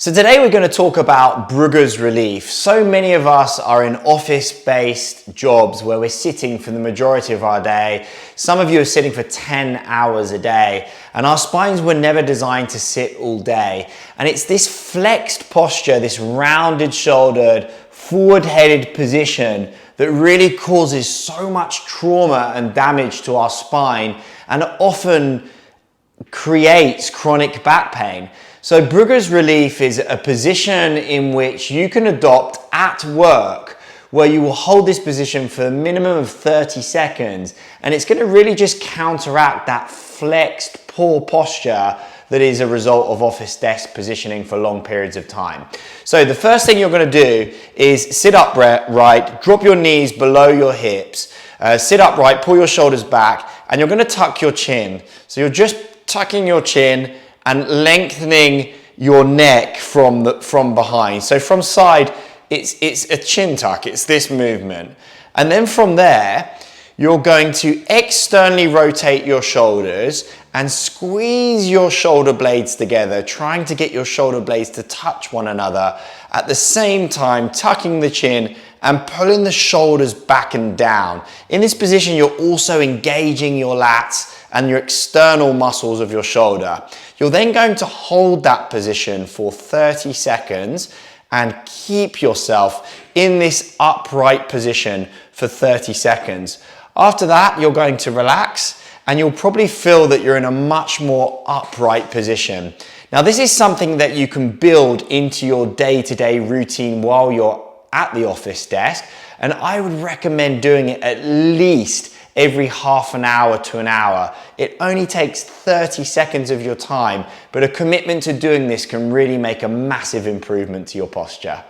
So today we're going to talk about Bruegger's relief. So many of us are in office-based jobs where we're sitting for the majority of our day. Some of you are sitting for 10 hours a day, and our spines were never designed to sit all day. And it's this flexed posture, this rounded shouldered, forward-headed position that really causes so much trauma and damage to our spine and often creates chronic back pain. So Bruegger's relief is a position in which you can adopt at work, where you will hold this position for a minimum of 30 seconds, and it's going to really just counteract that flexed poor posture that is a result of office desk positioning for long periods of time. So the first thing you're going to do is sit upright, drop your knees below your hips, sit upright, pull your shoulders back, and you're going to tuck your chin. So you're just tucking your chin and lengthening your neck from behind. So from side, it's a chin tuck, it's this movement. And then from there, you're going to externally rotate your shoulders and squeeze your shoulder blades together, trying to get your shoulder blades to touch one another. At the same time, tucking the chin and pulling the shoulders back and down. In this position, you're also engaging your lats and your external muscles of your shoulder. You're then going to hold that position for 30 seconds and keep yourself in this upright position for 30 seconds. After that, you're going to relax and you'll probably feel that you're in a much more upright position. Now, this is something that you can build into your day-to-day routine while you're at the office desk, and I would recommend doing it at least every half an hour to an hour. It only takes 30 seconds of your time, but a commitment to doing this can really make a massive improvement to your posture.